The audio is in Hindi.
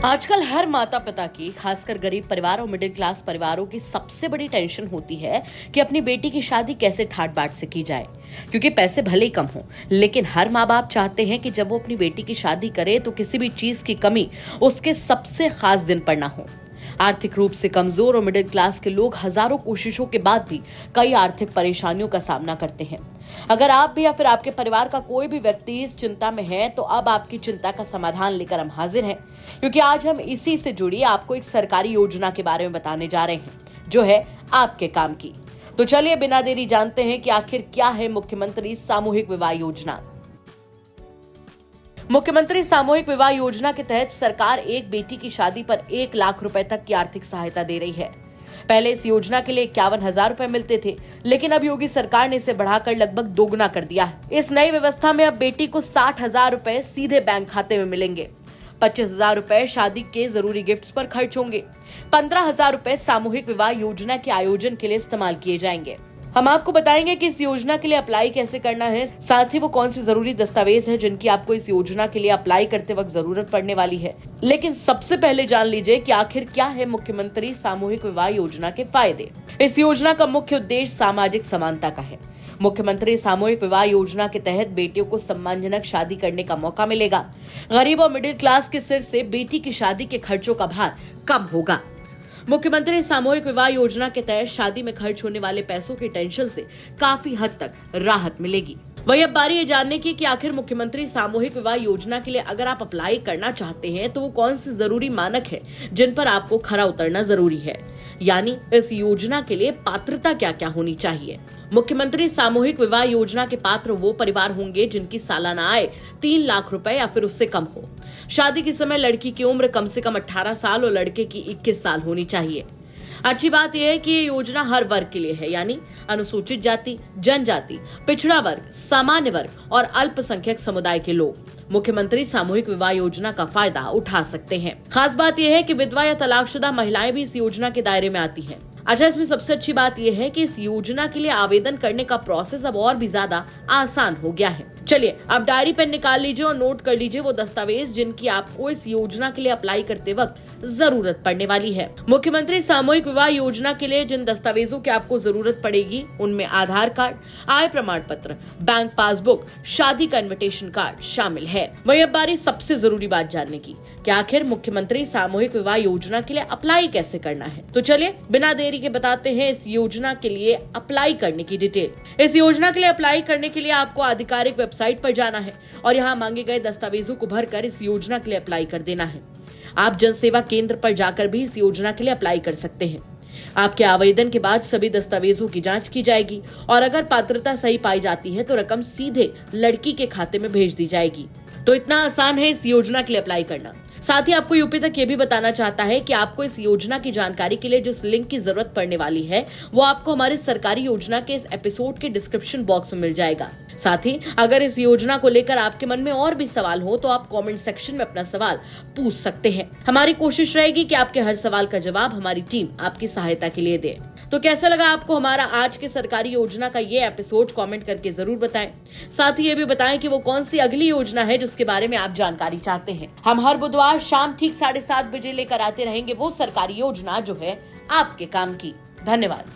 आजकल हर माता पिता की, खासकर गरीब परिवार और मिडिल क्लास परिवारों की सबसे बड़ी टेंशन होती है कि अपनी बेटी की शादी कैसे ठाट बाट से की जाए। क्योंकि पैसे भले ही कम हो, लेकिन हर माँ बाप चाहते हैं कि जब वो अपनी बेटी की शादी करे तो किसी भी चीज की कमी उसके सबसे खास दिन पर ना हो। आर्थिक रूप से कमजोर और मिडिल क्लास के लोग हजारों कोशिशों के बाद भी कई आर्थिक परेशानियों का सामना करते हैं। अगर आप भी या फिर आपके परिवार का कोई भी व्यक्ति इस चिंता में है तो अब आपकी चिंता का समाधान लेकर हम हाजिर हैं, क्योंकि आज हम इसी से जुड़ी आपको एक सरकारी योजना के बारे में बताने जा रहे हैं जो है आपके काम की। तो चलिए बिना देरी जानते हैं कि आखिर क्या है मुख्यमंत्री सामूहिक विवाह योजना। मुख्यमंत्री सामूहिक विवाह योजना के तहत सरकार एक बेटी की शादी पर 1 लाख रुपए तक की आर्थिक सहायता दे रही है। पहले इस योजना के लिए 51,000 रुपए मिलते थे, लेकिन अब योगी सरकार ने इसे बढ़ाकर लगभग दोगुना कर दिया है। इस नई व्यवस्था में अब बेटी को 60,000 रुपए सीधे बैंक खाते में मिलेंगे। 25,000 रुपए शादी के जरूरी गिफ्ट्स पर खर्च होंगे। 15,000 रुपए सामूहिक विवाह योजना के आयोजन के लिए इस्तेमाल किए जाएंगे। हम आपको बताएंगे कि इस योजना के लिए अप्लाई कैसे करना है, साथ ही वो कौन सी जरूरी दस्तावेज है जिनकी आपको इस योजना के लिए अप्लाई करते वक्त जरूरत पड़ने वाली है। लेकिन सबसे पहले जान लीजिए कि आखिर क्या है मुख्यमंत्री सामूहिक विवाह योजना के फायदे। इस योजना का मुख्य उद्देश्य सामाजिक समानता का है। मुख्यमंत्री सामूहिक विवाह योजना के तहत बेटियों को सम्मानजनक शादी करने का मौका मिलेगा। गरीब और मिडिल क्लास के सिर से बेटी की शादी के खर्चों का भार कम होगा। मुख्यमंत्री सामूहिक विवाह योजना के तहत शादी में खर्च होने वाले पैसों की टेंशन से काफी हद तक राहत मिलेगी। वही अब बारी ये जानने की कि आखिर मुख्यमंत्री सामूहिक विवाह योजना के लिए अगर आप अप्लाई करना चाहते हैं तो वो कौन से जरूरी मानक है जिन पर आपको खरा उतरना जरूरी है, यानी इस योजना के लिए पात्रता क्या क्या होनी चाहिए। मुख्यमंत्री सामूहिक विवाह योजना के पात्र वो परिवार होंगे जिनकी सालाना आय 3 लाख रुपए या फिर उससे कम हो। शादी के समय लड़की की उम्र कम से कम 18 साल और लड़के की 21 साल होनी चाहिए। अच्छी बात यह है कि ये योजना हर वर्ग के लिए है, यानी अनुसूचित जाति, जनजाति, पिछड़ा वर्ग, सामान्य वर्ग और अल्पसंख्यक समुदाय के लोग मुख्यमंत्री सामूहिक विवाह योजना का फायदा उठा सकते हैं। खास बात यह है कि विधवा या तलाकशुदा महिलाएं भी इस योजना के दायरे में आती हैं। अच्छा, इसमें सबसे अच्छी बात यह है कि इस योजना के लिए आवेदन करने का प्रोसेस अब और भी ज्यादा आसान हो गया है। चलिए अब डायरी पेन निकाल लीजिए और नोट कर लीजिए वो दस्तावेज जिनकी आपको इस योजना के लिए अप्लाई करते वक्त जरूरत पड़ने वाली है। मुख्यमंत्री सामूहिक विवाह योजना के लिए जिन दस्तावेजों की आपको जरूरत पड़ेगी उनमें आधार कार्ड, आय प्रमाण पत्र, बैंक पासबुक, शादी का इन्विटेशन कार्ड शामिल है। वही अब बारी सबसे जरूरी बात जानने की कि आखिर मुख्यमंत्री सामूहिक विवाह योजना के लिए अप्लाई कैसे करना है। तो चलिए बिना देरी के बताते हैं इस योजना के लिए अप्लाई करने की डिटेल। इस योजना के लिए अप्लाई करने के लिए आपको आधिकारिक वेबसाइट पर जाना है और यहाँ मांगे गए दस्तावेजों को भरकर इस योजना के लिए अप्लाई कर देना है। आप जन सेवा केंद्र पर जाकर भी इस योजना के लिए अप्लाई कर सकते हैं। आपके आवेदन के बाद सभी दस्तावेजों की जांच की जाएगी और अगर पात्रता सही पाई जाती है तो रकम सीधे लड़की के खाते में भेज दी जाएगी। तो इतना आसान है इस योजना के लिए अप्लाई करना। साथ ही आपको यूपी तक ये भी बताना चाहता है कि आपको इस योजना की जानकारी के लिए जिस लिंक की जरूरत पड़ने वाली है वो आपको हमारी सरकारी योजना के इस एपिसोड के डिस्क्रिप्शन बॉक्स में मिल जाएगा। साथ ही अगर इस योजना को लेकर आपके मन में और भी सवाल हो तो आप कमेंट सेक्शन में अपना सवाल पूछ सकते हैं। हमारी कोशिश रहेगी कि आपके हर सवाल का जवाब हमारी टीम आपकी सहायता के लिए दे। तो कैसा लगा आपको हमारा आज के सरकारी योजना का ये एपिसोड, कमेंट करके जरूर बताएं। साथ ही ये भी बताएं कि वो कौन सी अगली योजना है जिसके बारे में आप जानकारी चाहते हैं। हम हर बुधवार शाम ठीक 7:30 बजे लेकर आते रहेंगे वो सरकारी योजना जो है आपके काम की। धन्यवाद।